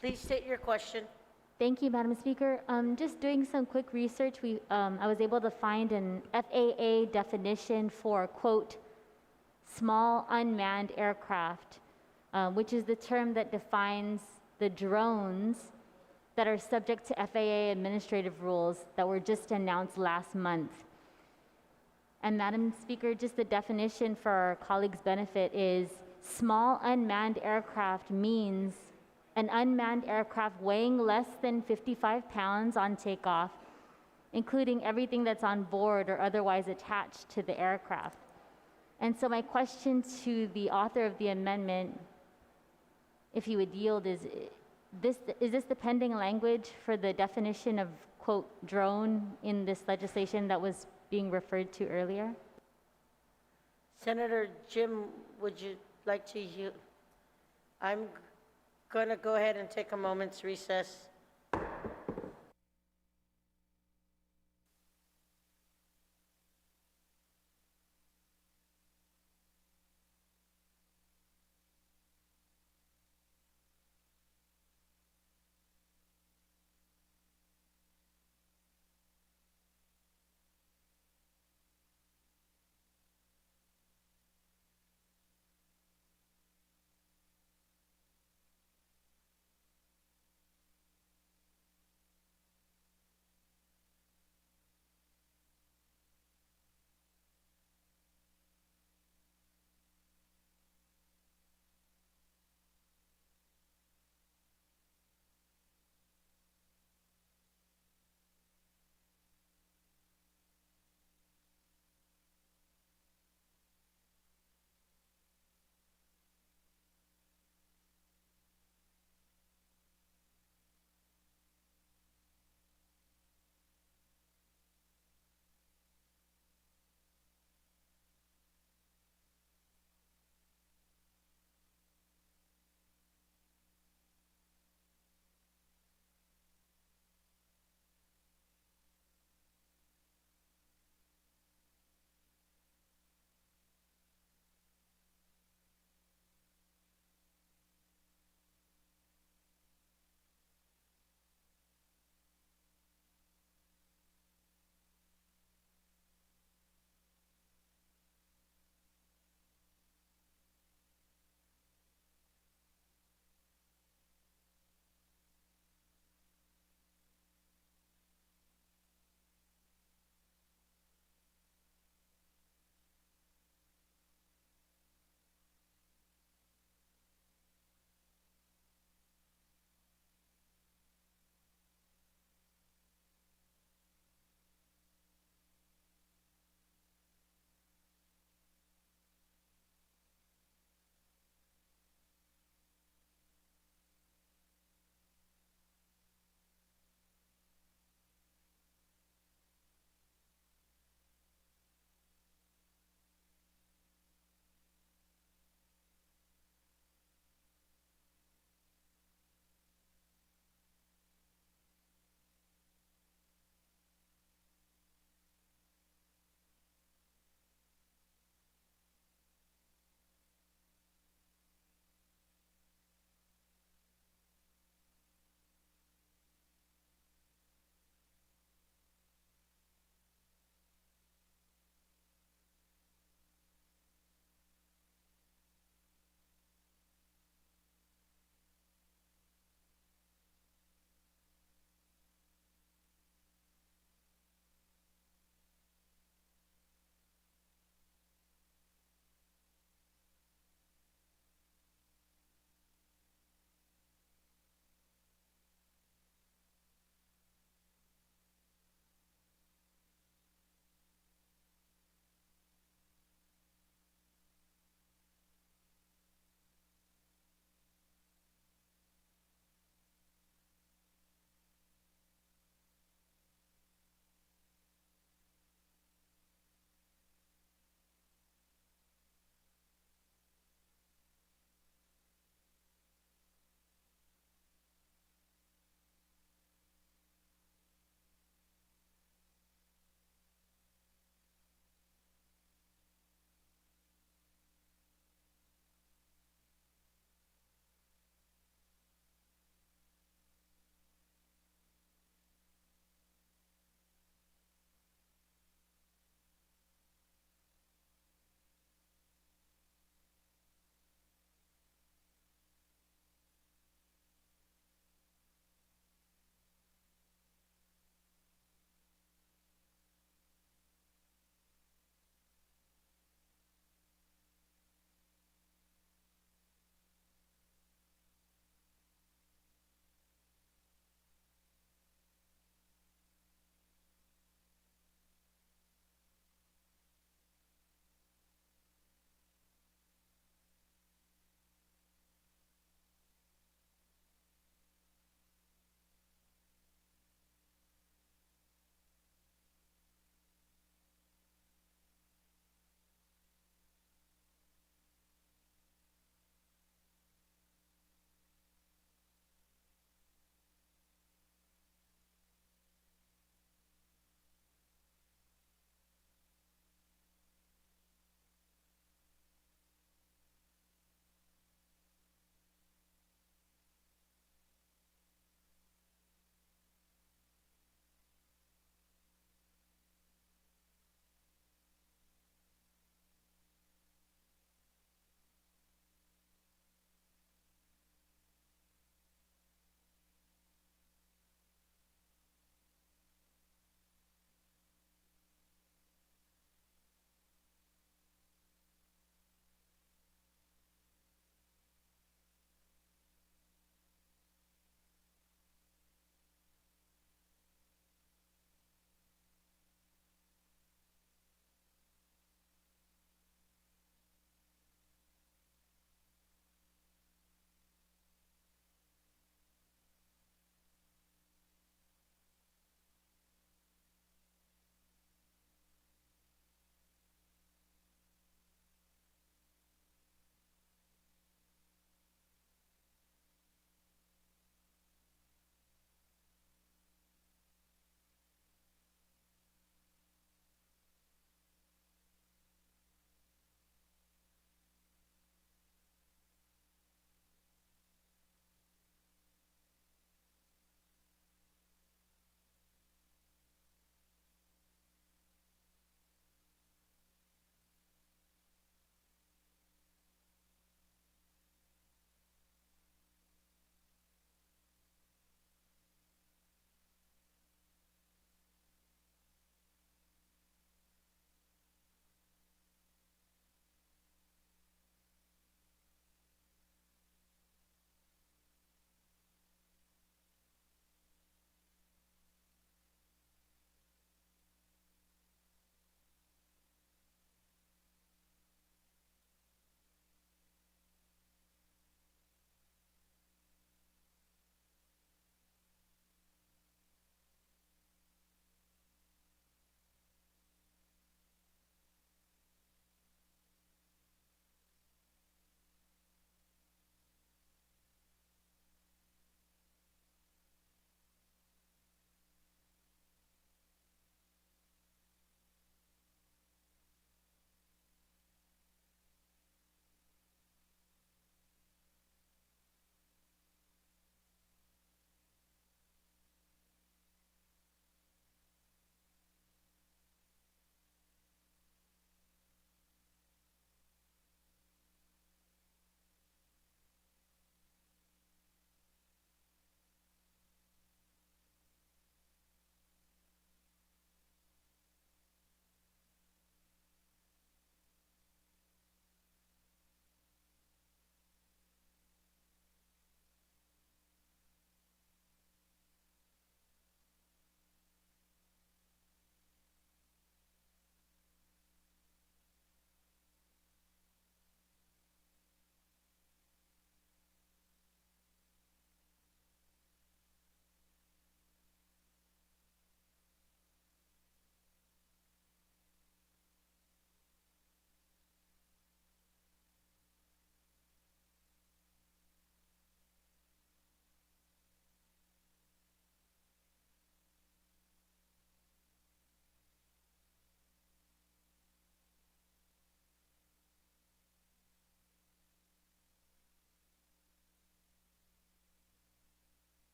Please state your question. Thank you, Madam Speaker. Just doing some quick research, I was able to find an FAA definition for, quote, small unmanned aircraft, which is the term that defines the drones that are subject to FAA administrative rules that were just announced last month. And Madam Speaker, just the definition for our colleagues' benefit is small unmanned aircraft means an unmanned aircraft weighing less than 55 pounds on takeoff, including everything that's on board or otherwise attached to the aircraft. And so my question to the author of the amendment, if he would yield, is this the pending language for the definition of, quote, drone in this legislation that was being referred to earlier? Senator Jim, would you like to yield? I'm going to go ahead and take a moment's recess.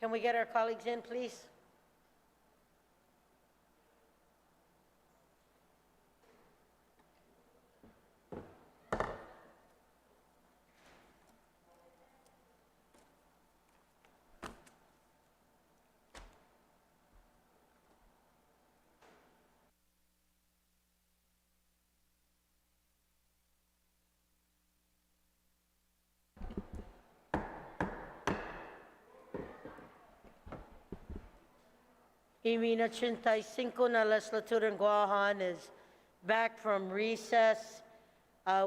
Can we get our colleagues in, please? Imin 85 na legislature in Guahan is back from recess.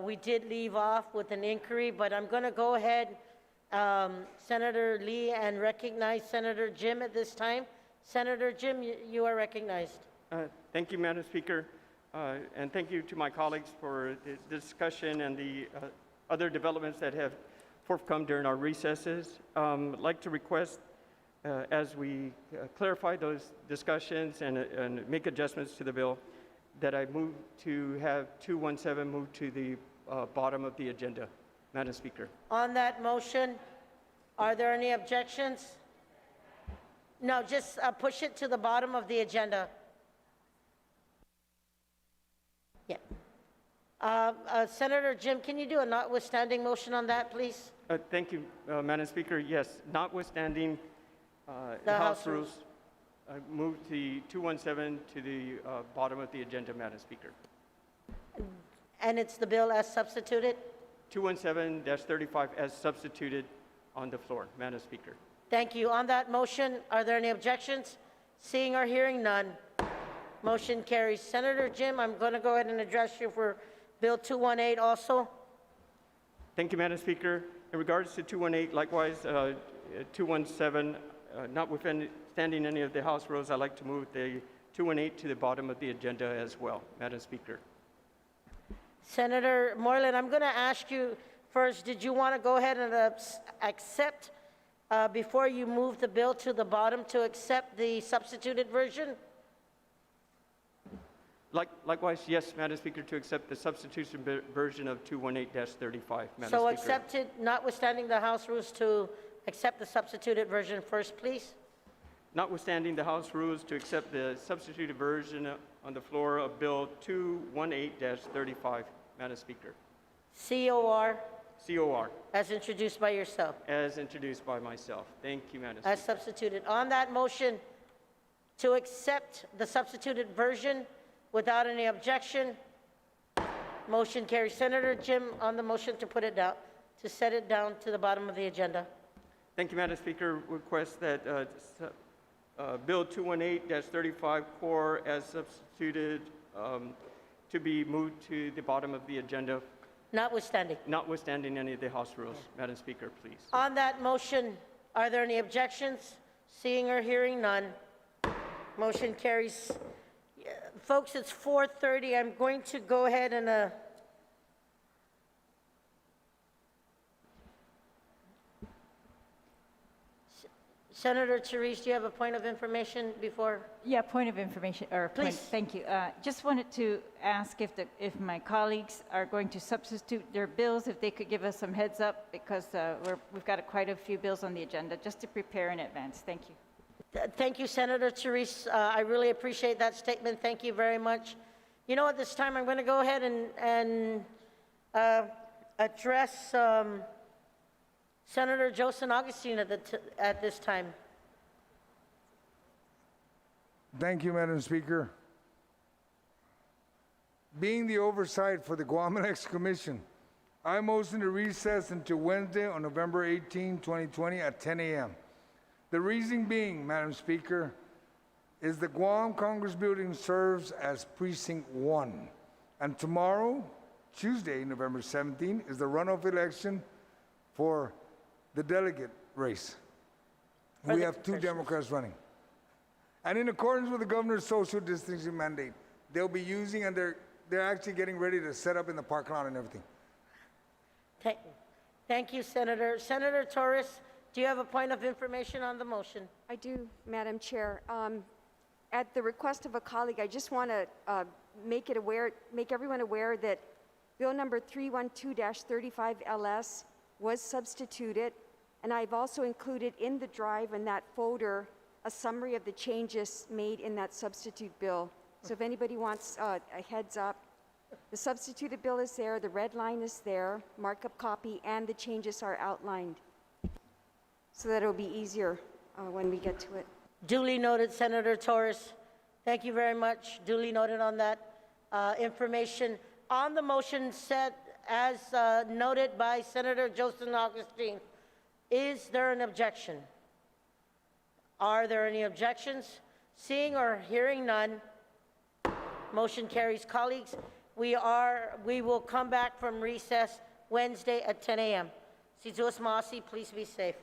We did leave off with an inquiry, but I'm going to go ahead, Senator Lee, and recognize Senator Jim at this time. Senator Jim, you are recognized. Thank you, Madam Speaker, and thank you to my colleagues for the discussion and the other developments that have forthcome during our recesses. I'd like to request, as we clarify those discussions and make adjustments to the bill, that I move to have 217 move to the bottom of the agenda, Madam Speaker. On that motion, are there any objections? No, just push it to the bottom of the agenda. Yeah. Senator Jim, can you do a notwithstanding motion on that, please? Thank you, Madam Speaker. Yes, notwithstanding The House House rules, I move the 217 to the bottom of the agenda, Madam Speaker. And it's the bill as substituted? 217-35 as substituted on the floor, Madam Speaker. Thank you. On that motion, are there any objections? Seeing or hearing none, motion carries. Senator Jim, I'm going to go ahead and address you for Bill 218 also. Thank you, Madam Speaker. In regards to 218, likewise, 217, notwithstanding any of the House rules, I'd like to move the 218 to the bottom of the agenda as well, Madam Speaker. Senator Moreland, I'm going to ask you first, did you want to go ahead and accept, before you move the bill to the bottom, to accept the substituted version? Likewise, yes, Madam Speaker, to accept the substitution version of 218-35, Madam So Speaker. accepted, notwithstanding the House rules, to accept the substituted version first, please. Notwithstanding the House rules, to accept the substituted version on the floor of Bill 218-35, Madam Speaker. COR, COR, as introduced by yourself, as introduced by myself. Thank you, Madam as Speaker. substituted. On that motion, to accept the substituted version without any objection, motion carries. Senator Jim, on the motion to put it down, to set it down to the bottom of the agenda. Thank you, Madam Speaker. Request that Bill 218-35 core as substituted to be moved to the bottom of the agenda, Notwithstanding. notwithstanding any of the House rules. Madam Speaker, please. On that motion, are there any objections? Seeing or hearing none, motion carries. Folks, it's 4:30. I'm going to go ahead and Senator Therese, do you have a point of information before? Yeah, point of information, or point, Please. thank you. Just wanted to ask if my colleagues are going to substitute their bills, if they could give us some heads up, because we've got quite a few bills on the agenda, just to prepare in advance. Thank you. Thank you, Senator Therese. I really appreciate that statement. Thank you very much. You know, at this time, I'm going to go ahead and address Senator Joseph Augustine at this time. Thank you, Madam Speaker. Being the oversight for the Guam Legislature Commission, I motion to recess until Wednesday on November 18, 2020 at 10 a.m. The reason being, Madam Speaker, is the Guam Congress Building serves as Precinct 1. And tomorrow, Tuesday, November 17, is the runoff election for the delegate race. For We the have two professionals. Democrats running. And in accordance with the governor's social distancing mandate, they'll be using, and they're actually getting ready to set up in the parking lot and everything. Thank you, Senator. Senator Torres, do you have a point of information on the motion? I do, Madam Chair. At the request of a colleague, I just want to make everyone aware that Bill number 312-35 LS was substituted And I've also included in the drive and that folder a summary of the changes made in that substitute bill. So if anybody wants a heads up, the substituted bill is there, the red line is there, markup copy, and the changes are outlined, so that it'll be easier when we get to it. Duly noted, Senator Torres. Thank you very much. Duly noted on that information. On the motion set as noted by Senator Joseph Augustine, is there an objection? Are there any objections? Seeing or hearing none, motion carries. Colleagues, we will come back from recess Wednesday at 10 a.m. Si Diyos Masi, please be safe.